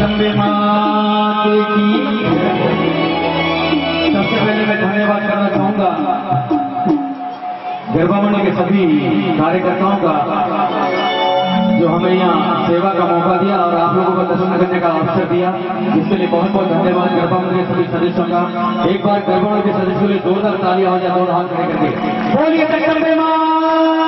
जगदम्बे माते की। सबसे पहले मैं धन्यवाद करना चाहूंगा गरबा मंडल के सभी कार्यकर्ताओं का जो हमें यहाँ सेवा का मौका दिया और आप लोगों को दर्शन करने का अवसर दिया, जिसके लिए बहुत बहुत धन्यवाद गरबा मंडल के सभी सदस्यों का। एक बार गरबा मंडल के सदस्यों के लिए जोरदार तालियां हो जाए, दोनों हाथ खड़े करके बोलिए जगदम्बे मां।